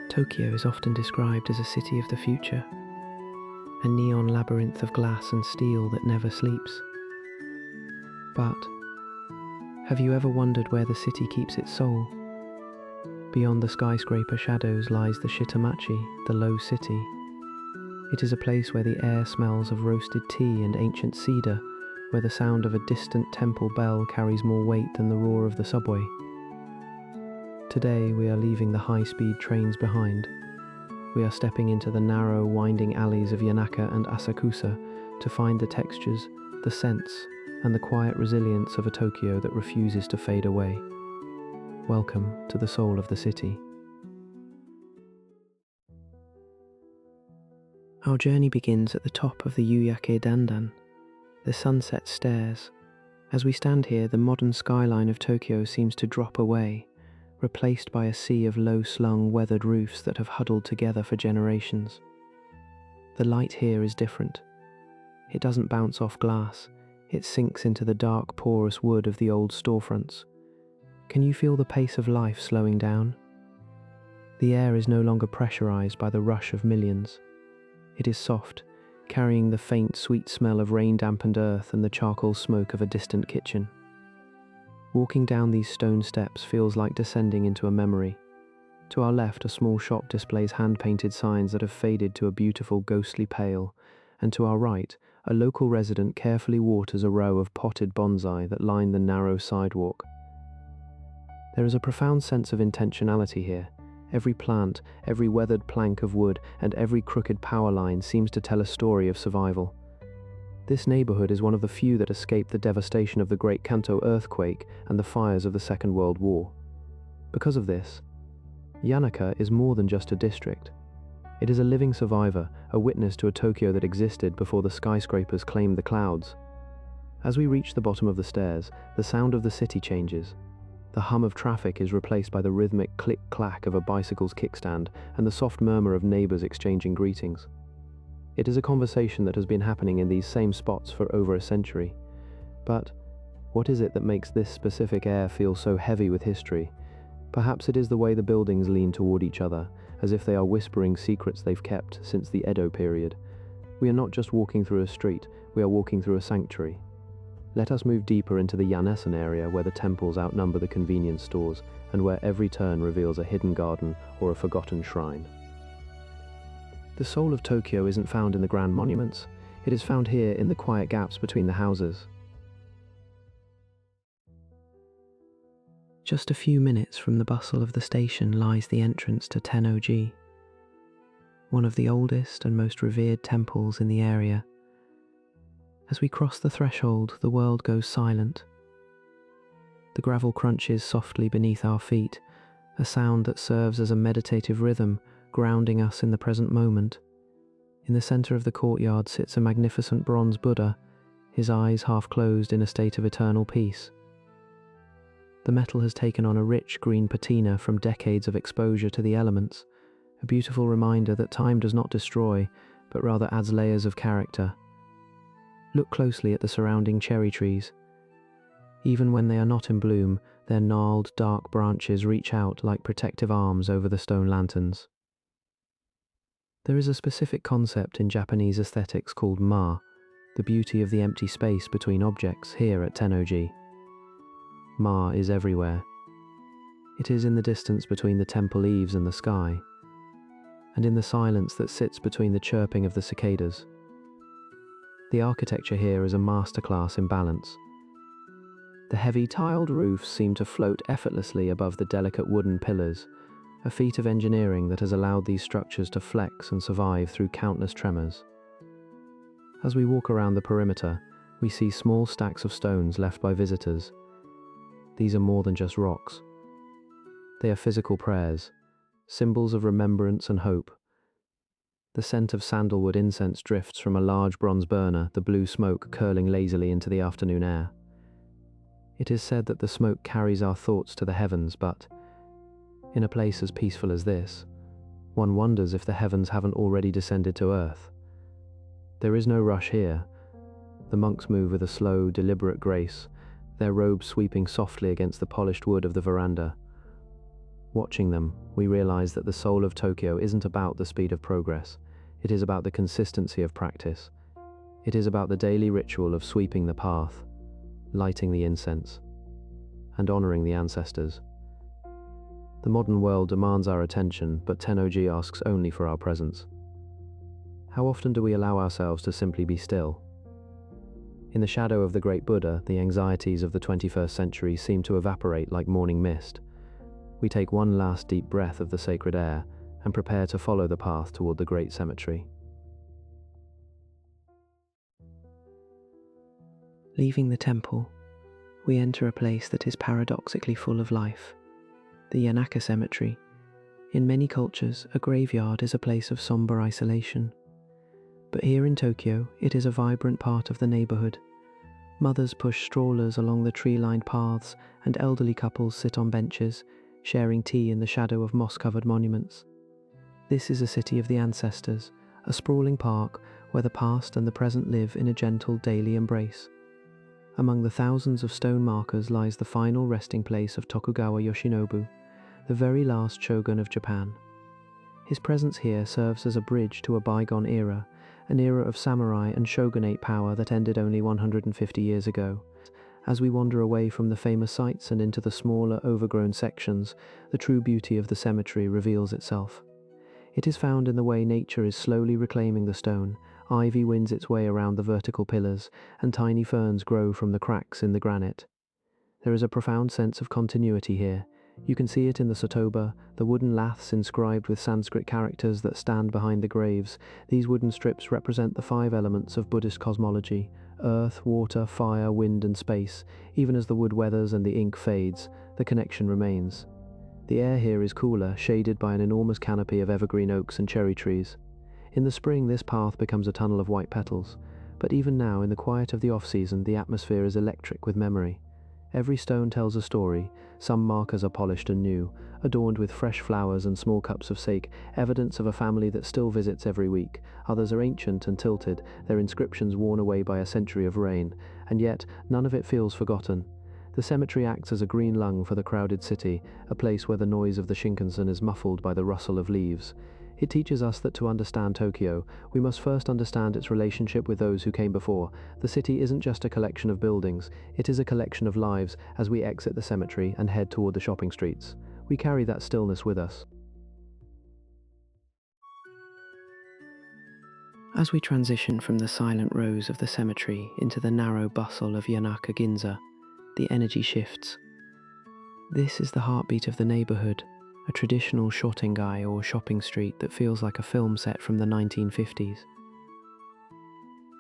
Tokyo is often described as a city of the future, a neon labyrinth of glass and steel that never sleeps. But have you ever wondered where the city keeps its soul? Beyond the skyscraper shadows lies the Shitamachi, the low city. It is a place where the air smells of roasted tea and ancient cedar, where the sound of a distant temple bell carries more weight than the roar of the subway. Today we are leaving the high-speed trains behind. We are stepping into the narrow, winding alleys of Yanaka and Asakusa to find the textures, the scents, and the quiet resilience of a Tokyo that refuses to fade away. Welcome to the soul of the city. Our journey begins at the top of the Yuyake Dandan, the sunset stairs. As we stand here, the modern skyline of Tokyo seems to drop away, replaced by a sea of low-slung, weathered roofs that have huddled together for generations. The light here is different. It doesn't bounce off glass. It sinks into the dark, porous wood of the old storefronts. Can you feel the pace of life slowing down? The air is no longer pressurized by the rush of millions. It is soft, carrying the faint, sweet smell of rain-dampened earth and the charcoal smoke of a distant kitchen. Walking down these stone steps feels like descending into a memory. To our left, a small shop displays hand-painted signs that have faded to a beautiful, ghostly pale, and to our right, a local resident carefully waters a row of potted bonsai that line the narrow sidewalk. There is a profound sense of intentionality here. Every plant, every weathered plank of wood, and every crooked power line seems to tell a story of survival. This neighborhood is one of the few that escaped the devastation of the Great Kanto earthquake and the fires of the Second World War. Because of this, Yanaka is more than just a district. It is a living survivor, a witness to a Tokyo that existed before the skyscrapers claimed the clouds. As we reach the bottom of the stairs, the sound of the city changes. The hum of traffic is replaced by the rhythmic click-clack of a bicycle's kickstand and the soft murmur of neighbors exchanging greetings. It is a conversation that has been happening in these same spots for over a century. But what is it that makes this specific air feel so heavy with history? Perhaps it is the way the buildings lean toward each other, as if they are whispering secrets they've kept since the Edo period. We are not just walking through a street, we are walking through a sanctuary. Let us move deeper into the Yanesan area where the temples outnumber the convenience stores and where every turn reveals a hidden garden or a forgotten shrine. The soul of Tokyo isn't found in the grand monuments. It is found here in the quiet gaps between the houses. Just a few minutes from the bustle of the station lies the entrance to Tenno-ji, one of the oldest and most revered temples in the area. As we cross the threshold, the world goes silent. The gravel crunches softly beneath our feet, a sound that serves as a meditative rhythm, grounding us in the present moment. In the center of the courtyard sits a magnificent bronze Buddha, his eyes half closed in a state of eternal peace. The metal has taken on a rich green patina from decades of exposure to the elements, a beautiful reminder that time does not destroy, but rather adds layers of character. Look closely at the surrounding cherry trees. Even when they are not in bloom, their gnarled, dark branches reach out like protective arms over the stone lanterns. There is a specific concept in Japanese aesthetics called ma, the beauty of the empty space between objects here at Tenno-ji. Ma is everywhere. It is in the distance between the temple eaves and the sky, and in the silence that sits between the chirping of the cicadas. The architecture here is a masterclass in balance. The heavy tiled roofs seem to float effortlessly above the delicate wooden pillars, a feat of engineering that has allowed these structures to flex and survive through countless tremors. As we walk around the perimeter, we see small stacks of stones left by visitors. These are more than just rocks. They are physical prayers, symbols of remembrance and hope. The scent of sandalwood incense drifts from a large bronze burner, the blue smoke curling lazily into the afternoon air. It is said that the smoke carries our thoughts to the heavens, but in a place as peaceful as this, one wonders if the heavens haven't already descended to earth. There is no rush here. The monks move with a slow, deliberate grace, their robes sweeping softly against the polished wood of the veranda. Watching them, we realize that the soul of Tokyo isn't about the speed of progress. It is about the consistency of practice. It is about the daily ritual of sweeping the path, lighting the incense, and honoring the ancestors. The modern world demands our attention, but Tenno-ji asks only for our presence. How often do we allow ourselves to simply be still? In the shadow of the great Buddha, the anxieties of the 21st century seem to evaporate like morning mist. We take one last deep breath of the sacred air and prepare to follow the path toward the great cemetery. Leaving the temple, we enter a place that is paradoxically full of life. The Yanaka cemetery. In many cultures, a graveyard is a place of somber isolation. But here in Tokyo, it is a vibrant part of the neighborhood. Mothers push strollers along the tree-lined paths, and elderly couples sit on benches, sharing tea in the shadow of moss-covered monuments. This is a city of the ancestors, a sprawling park where the past and the present live in a gentle daily embrace. Among the thousands of stone markers lies the final resting place of Tokugawa Yoshinobu, the very last shogun of Japan. His presence here serves as a bridge to a bygone era, an era of samurai and shogunate power that ended only 150 years ago. As we wander away from the famous sites and into the smaller, overgrown sections, the true beauty of the cemetery reveals itself. It is found in the way nature is slowly reclaiming the stone. Ivy winds its way around the vertical pillars, and tiny ferns grow from the cracks in the granite. There is a profound sense of continuity here. You can see it in the sotoba, the wooden laths inscribed with Sanskrit characters that stand behind the graves. These wooden strips represent the 5 elements of Buddhist cosmology: earth, water, fire, wind, and space. Even as the wood weathers and the ink fades, the connection remains. The air here is cooler, shaded by an enormous canopy of evergreen oaks and cherry trees. In the spring, this path becomes a tunnel of white petals, but even now, in the quiet of the off-season, the atmosphere is electric with memory. Every stone tells a story. Some markers are polished and new, adorned with fresh flowers and small cups of sake, evidence of a family that still visits every week. Others are ancient and tilted, their inscriptions worn away by a century of rain, and yet none of it feels forgotten. The cemetery acts as a green lung for the crowded city, a place where the noise of the Shinkansen is muffled by the rustle of leaves. It teaches us that to understand Tokyo, we must first understand its relationship with those who came before. The city isn't just a collection of buildings, it is a collection of lives. As we exit the cemetery and head toward the shopping streets, we carry that stillness with us. As we transition from the silent rows of the cemetery into the narrow bustle of Yanaka Ginza, the energy shifts. This is the heartbeat of the neighborhood, a traditional shotengai or shopping street that feels like a film set from the 1950s.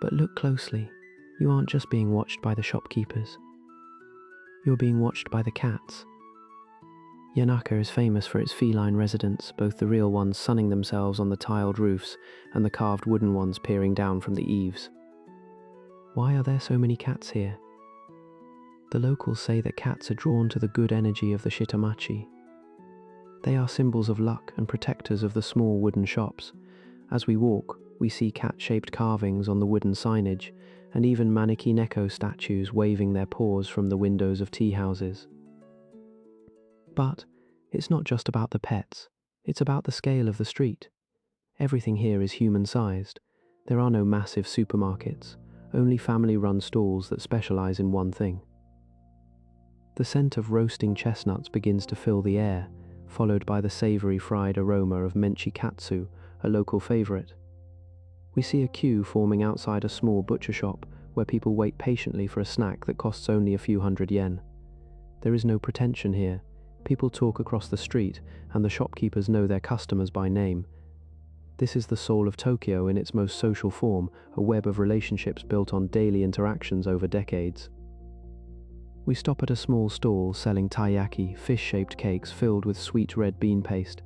But look closely, you aren't just being watched by the shopkeepers. You're being watched by the cats. Yanaka is famous for its feline residents, both the real ones sunning themselves on the tiled roofs and the carved wooden ones peering down from the eaves. Why are there so many cats here? The locals say that cats are drawn to the good energy of the Shitamachi. They are symbols of luck and protectors of the small wooden shops. As we walk, we see cat-shaped carvings on the wooden signage, and even maneki neko statues waving their paws from the windows of tea houses. But it's not just about the pets, it's about the scale of the street. Everything here is human-sized. There are no massive supermarkets, only family-run stalls that specialize in one thing. The scent of roasting chestnuts begins to fill the air, followed by the savory fried aroma of menchikatsu, a local favorite. We see a queue forming outside a small butcher shop where people wait patiently for a snack that costs only a few hundred yen. There is no pretension here. People talk across the street, and the shopkeepers know their customers by name. This is the soul of Tokyo in its most social form, a web of relationships built on daily interactions over decades. We stop at a small stall selling taiyaki, fish-shaped cakes filled with sweet red bean paste.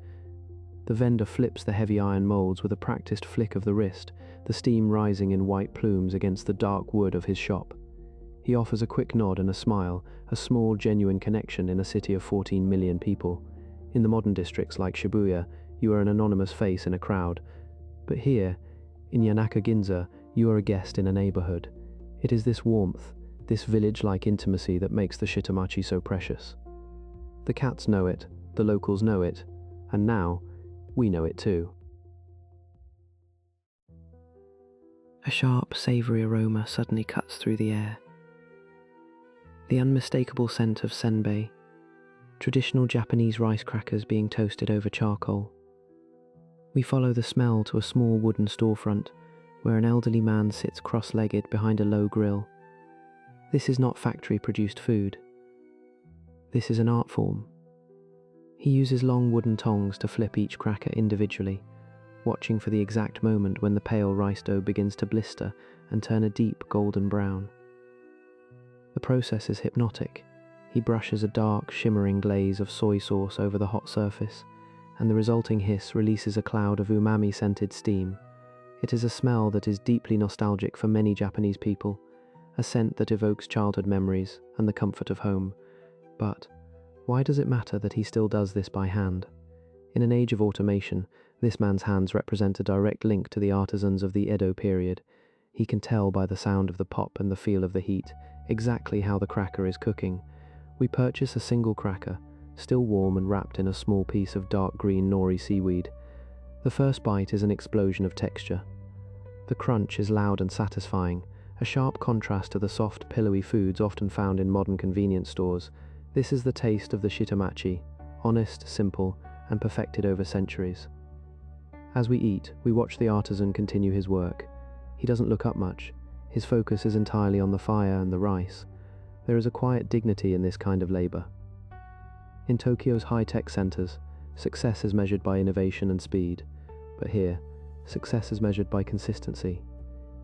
The vendor flips the heavy iron molds with a practiced flick of the wrist, the steam rising in white plumes against the dark wood of his shop. He offers a quick nod and a smile, a small, genuine connection in a city of 14 million people. In the modern districts like Shibuya, you are an anonymous face in a crowd. But here, in Yanaka Ginza, you are a guest in a neighborhood. It is this warmth, this village-like intimacy that makes the Shitamachi so precious. The cats know it, the locals know it, and now, we know it too. A sharp, savory aroma suddenly cuts through the air. The unmistakable scent of senbei, traditional Japanese rice crackers being toasted over charcoal. We follow the smell to a small wooden storefront, where an elderly man sits cross-legged behind a low grill. This is not factory-produced food. This is an art form. He uses long wooden tongs to flip each cracker individually, watching for the exact moment when the pale rice dough begins to blister and turn a deep golden brown. The process is hypnotic. He brushes a dark, shimmering glaze of soy sauce over the hot surface, and the resulting hiss releases a cloud of umami-scented steam. It is a smell that is deeply nostalgic for many Japanese people, a scent that evokes childhood memories and the comfort of home. But why does it matter that he still does this by hand? In an age of automation, this man's hands represent a direct link to the artisans of the Edo period. He can tell by the sound of the pop and the feel of the heat exactly how the cracker is cooking. We purchase a single cracker, still warm and wrapped in a small piece of dark green nori seaweed. The first bite is an explosion of texture. The crunch is loud and satisfying, a sharp contrast to the soft, pillowy foods often found in modern convenience stores. This is the taste of the Shitamachi, honest, simple, and perfected over centuries. As we eat, we watch the artisan continue his work. He doesn't look up much. His focus is entirely on the fire and the rice. There is a quiet dignity in this kind of labor. In Tokyo's high-tech centers, success is measured by innovation and speed. But here, success is measured by consistency.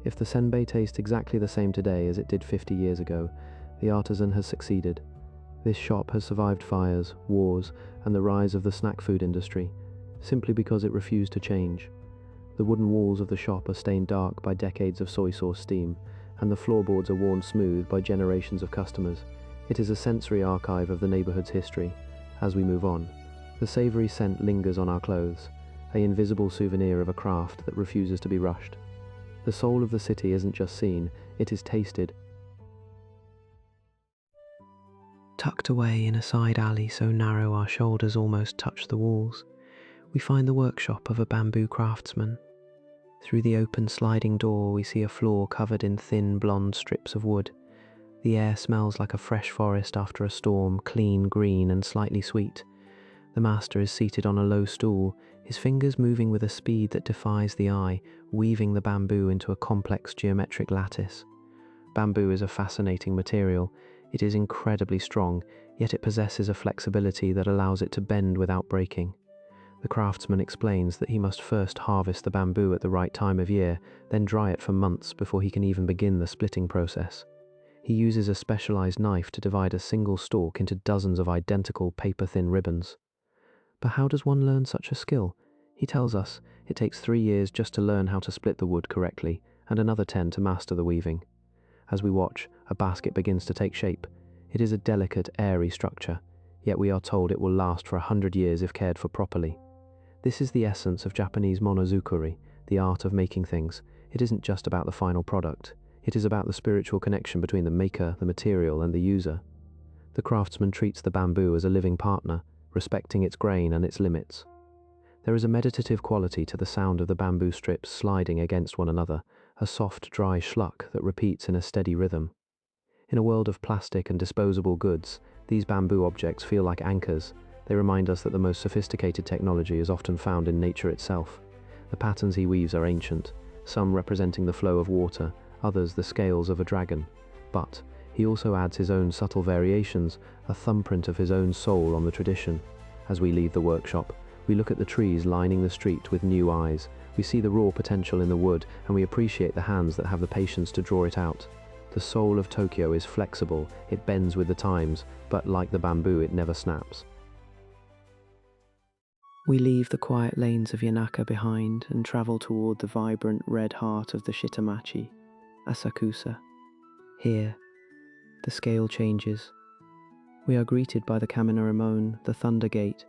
If the senbei tastes exactly the same today as it did 50 years ago, the artisan has succeeded. This shop has survived fires, wars, and the rise of the snack food industry, simply because it refused to change. The wooden walls of the shop are stained dark by decades of soy sauce steam, and the floorboards are worn smooth by generations of customers. It is a sensory archive of the neighborhood's history. As we move on, the savory scent lingers on our clothes, an invisible souvenir of a craft that refuses to be rushed. The soul of the city isn't just seen, it is tasted. Tucked away in a side alley so narrow our shoulders almost touch the walls, we find the workshop of a bamboo craftsman. Through the open sliding door we see a floor covered in thin blonde strips of wood. The air smells like a fresh forest after a storm, clean, green and slightly sweet. The master is seated on a low stool, his fingers moving with a speed that defies the eye, weaving the bamboo into a complex geometric lattice. Bamboo is a fascinating material. It is incredibly strong, yet it possesses a flexibility that allows it to bend without breaking. The craftsman explains that he must first harvest the bamboo at the right time of year, then dry it for months before he can even begin the splitting process. He uses a specialized knife to divide a single stalk into dozens of identical paper-thin ribbons. But how does one learn such a skill? He tells us it takes 3 years just to learn how to split the wood correctly, and another 10 to master the weaving. As we watch, a basket begins to take shape. It is a delicate, airy structure, yet we are told it will last for 100 years if cared for properly. This is the essence of Japanese monozukuri, the art of making things. It isn't just about the final product. It is about the spiritual connection between the maker, the material, and the user. The craftsman treats the bamboo as a living partner, respecting its grain and its limits. There is a meditative quality to the sound of the bamboo strips sliding against one another, a soft, dry schluck that repeats in a steady rhythm. In a world of plastic and disposable goods, these bamboo objects feel like anchors. They remind us that the most sophisticated technology is often found in nature itself. The patterns he weaves are ancient, some representing the flow of water, others the scales of a dragon. But he also adds his own subtle variations, a thumbprint of his own soul on the tradition. As we leave the workshop, we look at the trees lining the street with new eyes. We see the raw potential in the wood, and we appreciate the hands that have the patience to draw it out. The soul of Tokyo is flexible, it bends with the times, but like the bamboo, it never snaps. We leave the quiet lanes of Yanaka behind and travel toward the vibrant red heart of the Shitamachi, Asakusa. Here, the scale changes. We are greeted by the Kamina the Thunder Gate.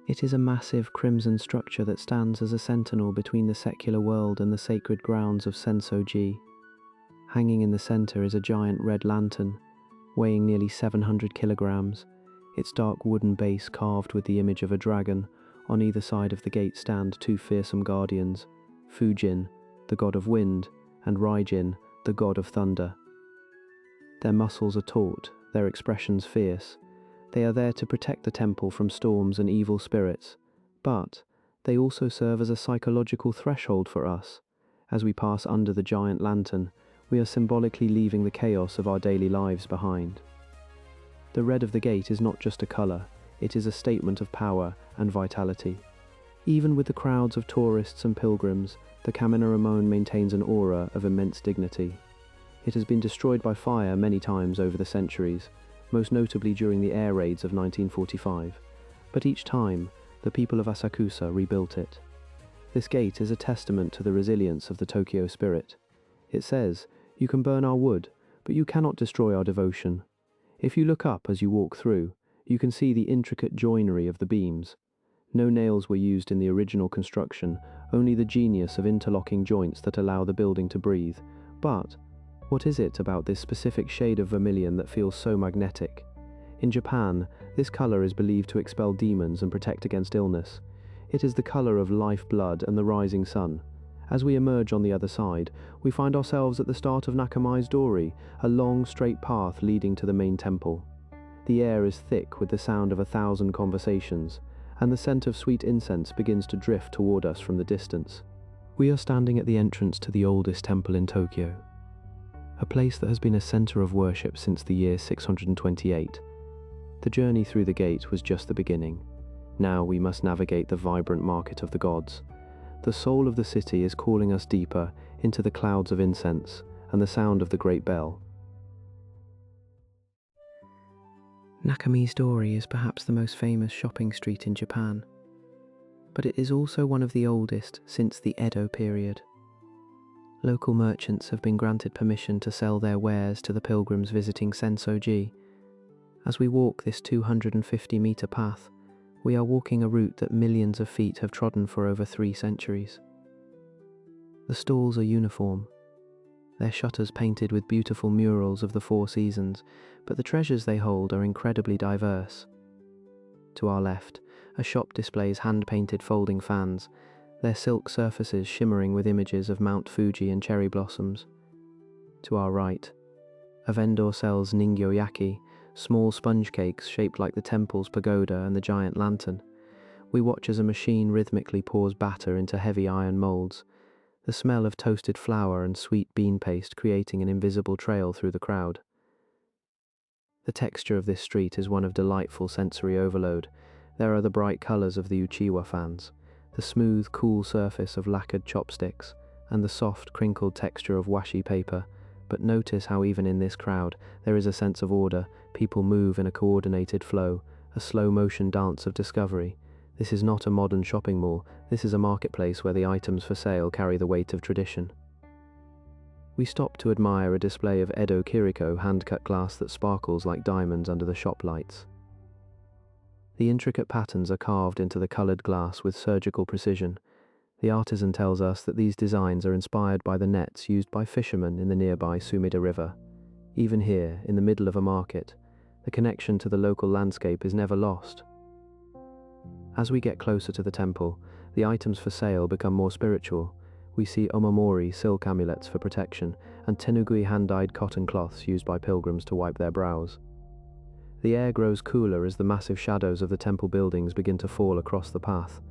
It is a massive crimson structure that stands as a sentinel between the secular world and the sacred grounds of Senso-ji. Hanging in the center is a giant red lantern, weighing nearly 700 kilograms. its dark wooden base carved with the image of a dragon. On either side of the gate stand two fearsome guardians, Fujin, the god of wind, and Raijin, the god of thunder. Their muscles are taut, their expressions fierce. They are there to protect the temple from storms and evil spirits, but they also serve as a psychological threshold for us. As we pass under the giant lantern, we are symbolically leaving the chaos of our daily lives behind. The red of the gate is not just a color, it is a statement of power and vitality. Even with the crowds of tourists and pilgrims, the Kamena Ramon maintains an aura of immense dignity. It has been destroyed by fire many times over the centuries, most notably during the air raids of 1945, but each time, the people of Asakusa rebuilt it. This gate is a testament to the resilience of the Tokyo spirit. It says, "You can burn our wood, but you cannot destroy our devotion." If you look up as you walk through, you can see the intricate joinery of the beams. No nails were used in the original construction, only the genius of interlocking joints that allow the building to breathe. But what is it about this specific shade of vermilion that feels so magnetic? In Japan, this color is believed to expel demons and protect against illness. It is the color of lifeblood and the rising sun. As we emerge on the other side, we find ourselves at the start of Nakami's Dori, a long, straight path leading to the main temple. The air is thick with the sound of 1,000 conversations, and the scent of sweet incense begins to drift toward us from the distance. We are standing at the entrance to the oldest temple in Tokyo, a place that has been a center of worship since the year 628. The journey through the gate was just the beginning. Now we must navigate the vibrant market of the gods. The soul of the city is calling us deeper into the clouds of incense and the sound of the great bell. Nakami's Dori is perhaps the most famous shopping street in Japan, but it is also one of the oldest since the Edo period. Local merchants have been granted permission to sell their wares to the pilgrims visiting Sensoji. As we walk this 250-meter path, we are walking a route that millions of feet have trodden for over 3 centuries. The stalls are uniform, their shutters painted with beautiful murals of the 4 seasons, but the treasures they hold are incredibly diverse. To our left, a shop displays hand-painted folding fans, their silk surfaces shimmering with images of Mount Fuji and cherry blossoms. To our right, a vendor sells ningyo-yaki, small sponge cakes shaped like the temple's pagoda and the giant lantern. We watch as a machine rhythmically pours batter into heavy iron molds, the smell of toasted flour and sweet bean paste creating an invisible trail through the crowd. The texture of this street is one of delightful sensory overload. There are the bright colors of the uchiwa fans, the smooth, cool surface of lacquered chopsticks, and the soft, crinkled texture of washi paper. But notice how even in this crowd, there is a sense of order. People move in a coordinated flow, a slow-motion dance of discovery. This is not a modern shopping mall, this is a marketplace where the items for sale carry the weight of tradition. We stop to admire a display of Edo Kiriko hand-cut glass that sparkles like diamonds under the shop lights. The intricate patterns are carved into the colored glass with surgical precision. The artisan tells us that these designs are inspired by the nets used by fishermen in the nearby Sumida River. Even here, in the middle of a market, the connection to the local landscape is never lost. As we get closer to the temple, the items for sale become more spiritual. We see omamori, silk amulets for protection, and tenugui hand-dyed cotton cloths used by pilgrims to wipe their brows. The air grows cooler as the massive shadows of the temple buildings begin to fall across the path.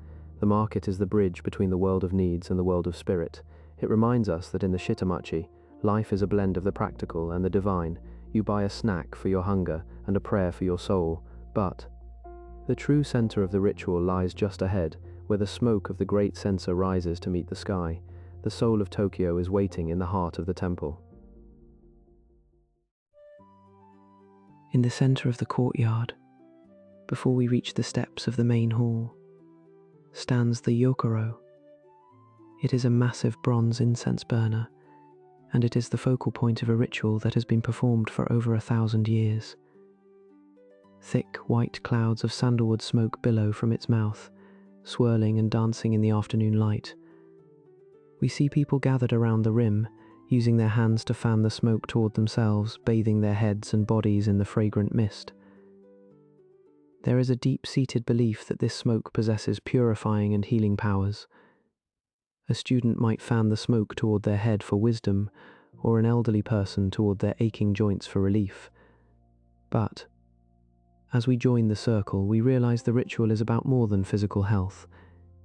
The market is the bridge between the world of needs and the world of spirit. It reminds us that in the Shitamachi, life is a blend of the practical and the divine. You buy a snack for your hunger and a prayer for your soul, but the true center of the ritual lies just ahead, where the smoke of the great censer rises to meet the sky. The soul of Tokyo is waiting in the heart of the temple. In the center of the courtyard, before we reach the steps of the main hall, stands the yokoro. It is a massive bronze incense burner, and it is the focal point of a ritual that has been performed for over 1,000 years. Thick white clouds of sandalwood smoke billow from its mouth, swirling and dancing in the afternoon light. We see people gathered around the rim, using their hands to fan the smoke toward themselves, bathing their heads and bodies in the fragrant mist. There is a deep-seated belief that this smoke possesses purifying and healing powers. A student might fan the smoke toward their head for wisdom, or an elderly person toward their aching joints for relief. But, as we join the circle, we realize the ritual is about more than physical health.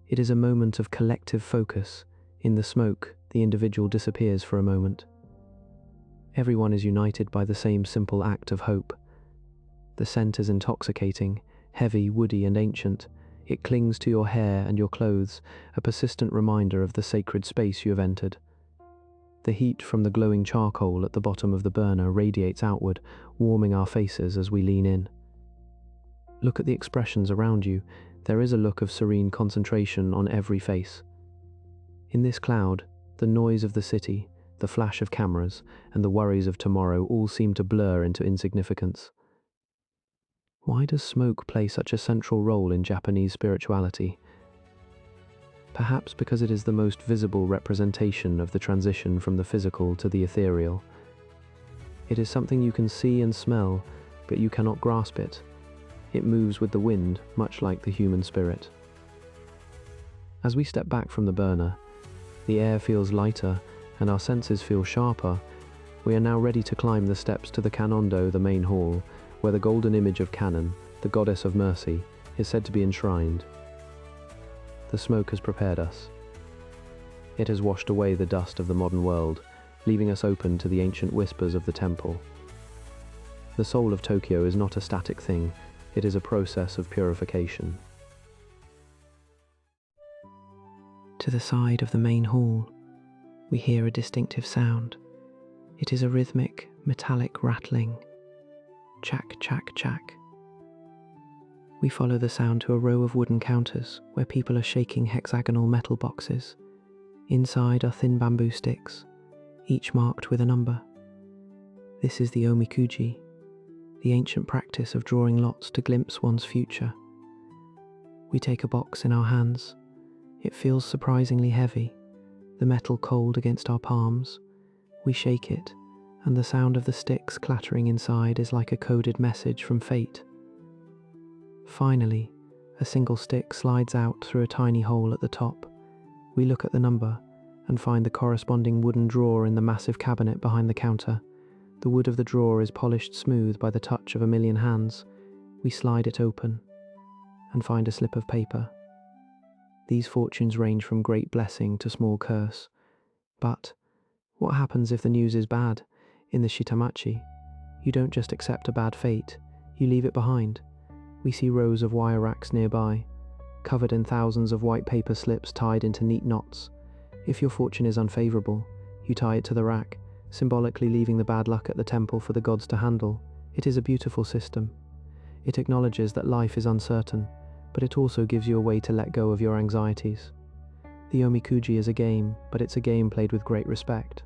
It is a moment of collective focus. In the smoke, the individual disappears for a moment. Everyone is united by the same simple act of hope. The scent is intoxicating, heavy, woody, and ancient. It clings to your hair and your clothes, a persistent reminder of the sacred space you have entered. The heat from the glowing charcoal at the bottom of the burner radiates outward, warming our faces as we lean in. Look at the expressions around you. There is a look of serene concentration on every face. In this cloud, the noise of the city, the flash of cameras, and the worries of tomorrow all seem to blur into insignificance. Why does smoke play such a central role in Japanese spirituality? Perhaps because it is the most visible representation of the transition from the physical to the ethereal. It is something you can see and smell, but you cannot grasp it. It moves with the wind, much like the human spirit. As we step back from the burner, the air feels lighter and our senses feel sharper. We are now ready to climb the steps to the Kanondo, the main hall, where the golden image of Kanon, the goddess of mercy, is said to be enshrined. The smoke has prepared us. It has washed away the dust of the modern world, leaving us open to the ancient whispers of the temple. The soul of Tokyo is not a static thing, it is a process of purification. To the side of the main hall, we hear a distinctive sound. It is a rhythmic, metallic rattling. Chack, chack, chack. We follow the sound to a row of wooden counters where people are shaking hexagonal metal boxes. Inside are thin bamboo sticks, each marked with a number. This is the omikuji, the ancient practice of drawing lots to glimpse one's future. We take a box in our hands. It feels surprisingly heavy, the metal cold against our palms. We shake it, and the sound of the sticks clattering inside is like a coded message from fate. Finally, a single stick slides out through a tiny hole at the top. We look at the number and find the corresponding wooden drawer in the massive cabinet behind the counter. The wood of the drawer is polished smooth by the touch of a million hands. We slide it open and find a slip of paper. These fortunes range from great blessing to small curse. But what happens if the news is bad? In the Shitamachi, you don't just accept a bad fate, you leave it behind. We see rows of wire racks nearby, covered in thousands of white paper slips tied into neat knots. If your fortune is unfavorable, you tie it to the rack, symbolically leaving the bad luck at the temple for the gods to handle. It is a beautiful system. It acknowledges that life is uncertain, but it also gives you a way to let go of your anxieties. The omikuji is a game, but it's a game played with great respect.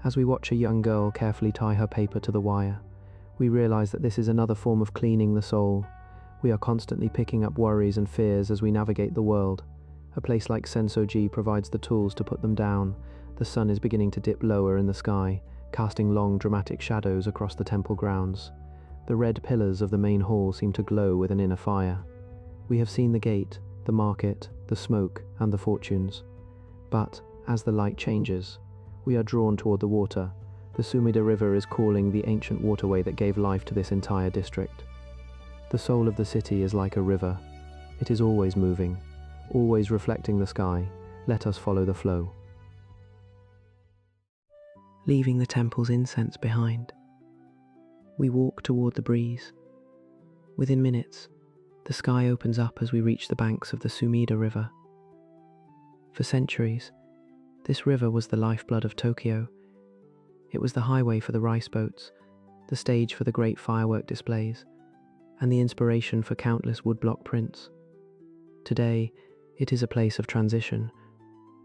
As we watch a young girl carefully tie her paper to the wire, we realize that this is another form of cleaning the soul. We are constantly picking up worries and fears as we navigate the world. A place like Sensoji provides the tools to put them down. The sun is beginning to dip lower in the sky, casting long dramatic shadows across the temple grounds. The red pillars of the main hall seem to glow with an inner fire. We have seen the gate, the market, the smoke, and the fortunes. But, as the light changes, we are drawn toward the water. The Sumida River is calling, the ancient waterway that gave life to this entire district. The soul of the city is like a river. It is always moving, always reflecting the sky. Let us follow the flow. Leaving the temple's incense behind, we walk toward the breeze. Within minutes, the sky opens up as we reach the banks of the Sumida River. For centuries, this river was the lifeblood of Tokyo. It was the highway for the rice boats, the stage for the great firework displays, and the inspiration for countless woodblock prints. Today, it is a place of transition,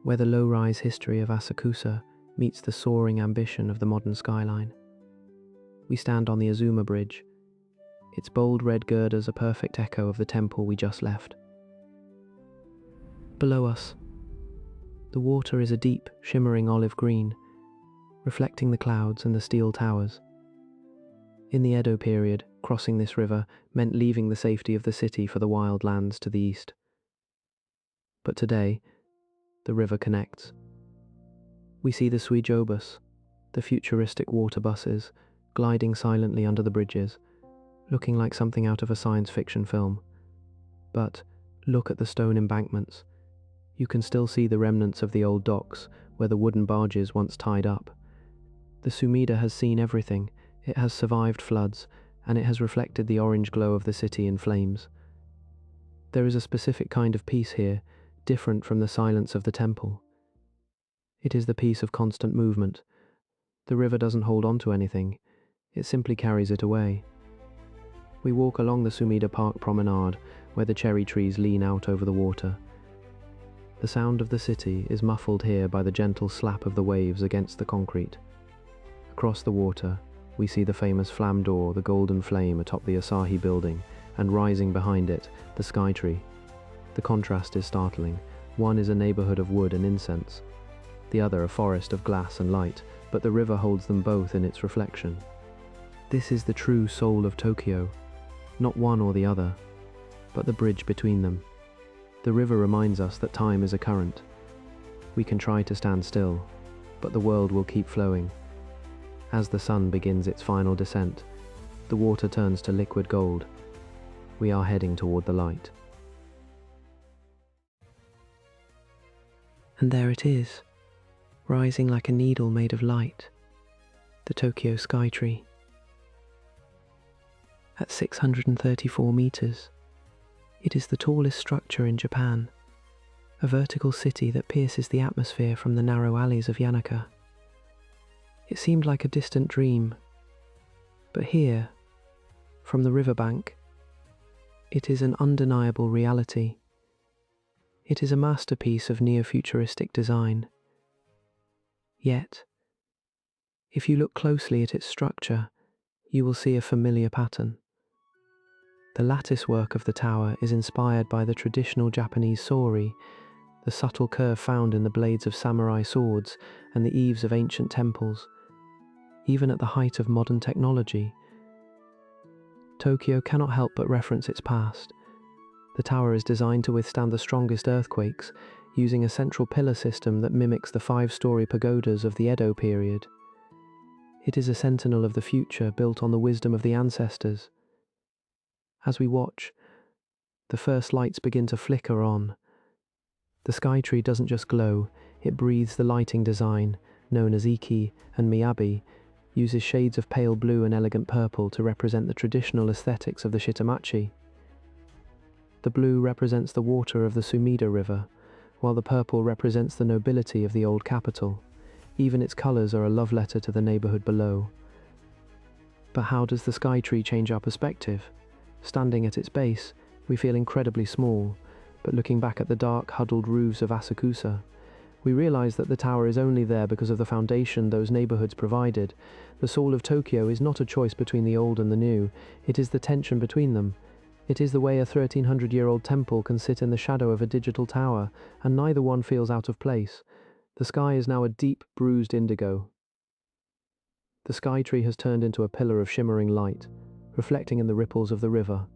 where the low-rise history of Asakusa meets the soaring ambition of the modern skyline. We stand on the Azuma Bridge, its bold red girders a perfect echo of the temple we just left. Below us, the water is a deep, shimmering olive green, reflecting the clouds and the steel towers. In the Edo period, crossing this river meant leaving the safety of the city for the wild lands to the east. But today, the river connects. We see the Suijobus, the futuristic water buses, gliding silently under the bridges, looking like something out of a science fiction film. But look at the stone embankments. You can still see the remnants of the old docks where the wooden barges once tied up. The Sumida has seen everything. It has survived floods, and it has reflected the orange glow of the city in flames. There is a specific kind of peace here, different from the silence of the temple. It is the peace of constant movement. The river doesn't hold on to anything, it simply carries it away. We walk along the Sumida Park promenade, where the cherry trees lean out over the water. The sound of the city is muffled here by the gentle slap of the waves against the concrete. Across the water, we see the famous flam door, the golden flame atop the Asahi building, and rising behind it, the sky tree. The contrast is startling. One is a neighborhood of wood and incense, the other a forest of glass and light, but the river holds them both in its reflection. This is the true soul of Tokyo, not one or the other, but the bridge between them. The river reminds us that time is a current. We can try to stand still, but the world will keep flowing. As the sun begins its final descent, the water turns to liquid gold. We are heading toward the light. And there it is, rising like a needle made of light, the Tokyo sky tree. At 634 meters, it is the tallest structure in Japan, a vertical city that pierces the atmosphere from the narrow alleys of Yanaka. It seemed like a distant dream, but here, from the riverbank, it is an undeniable reality. It is a masterpiece of neo-futuristic design. Yet, if you look closely at its structure, you will see a familiar pattern. The lattice work of the tower is inspired by the traditional Japanese sori, the subtle curve found in the blades of samurai swords and the eaves of ancient temples. Even at the height of modern technology, Tokyo cannot help but reference its past. The tower is designed to withstand the strongest earthquakes, using a central pillar system that mimics the 5-story pagodas of the Edo period. It is a sentinel of the future built on the wisdom of the ancestors. As we watch, the first lights begin to flicker on. The sky tree doesn't just glow, it breathes the lighting design, known as Iki and Miyabi, uses shades of pale blue and elegant purple to represent the traditional aesthetics of the Shitamachi. The blue represents the water of the Sumida River, while the purple represents the nobility of the old capital. Even its colors are a love letter to the neighborhood below. But how does the sky tree change our perspective? Standing at its base, we feel incredibly small, but looking back at the dark, huddled roofs of Asakusa, we realize that the tower is only there because of the foundation those neighborhoods provided. The soul of Tokyo is not a choice between the old and the new, it is the tension between them. It is the way a 1300-year-old temple can sit in the shadow of a digital tower, and neither one feels out of place. The sky is now a deep, bruised indigo. The sky tree has turned into a pillar of shimmering light, reflecting in the ripples of the river.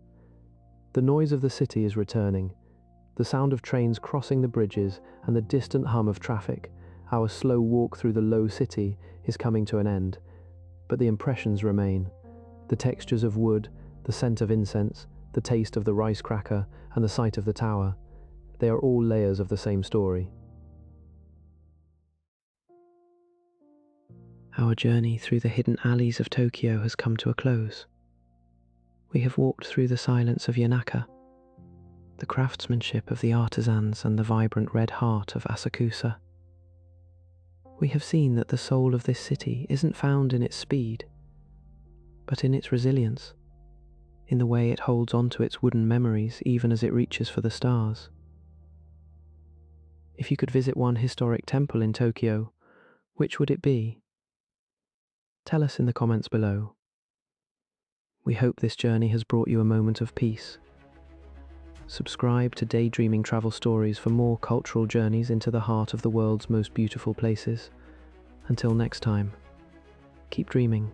The noise of the city is returning. The sound of trains crossing the bridges and the distant hum of traffic. Our slow walk through the low city is coming to an end, but the impressions remain. The textures of wood, the scent of incense, the taste of the rice cracker, and the sight of the tower. They are all layers of the same story. Our journey through the hidden alleys of Tokyo has come to a close. We have walked through the silence of Yanaka, the craftsmanship of the artisans, and the vibrant red heart of Asakusa. We have seen that the soul of this city isn't found in its speed, but in its resilience, in the way it holds on to its wooden memories even as it reaches for the stars. If you could visit one historic temple in Tokyo, which would it be? Tell us in the comments below. We hope this journey has brought you a moment of peace. Subscribe to Daydreaming Travel Stories for more cultural journeys into the heart of the world's most beautiful places. Until next time, keep dreaming.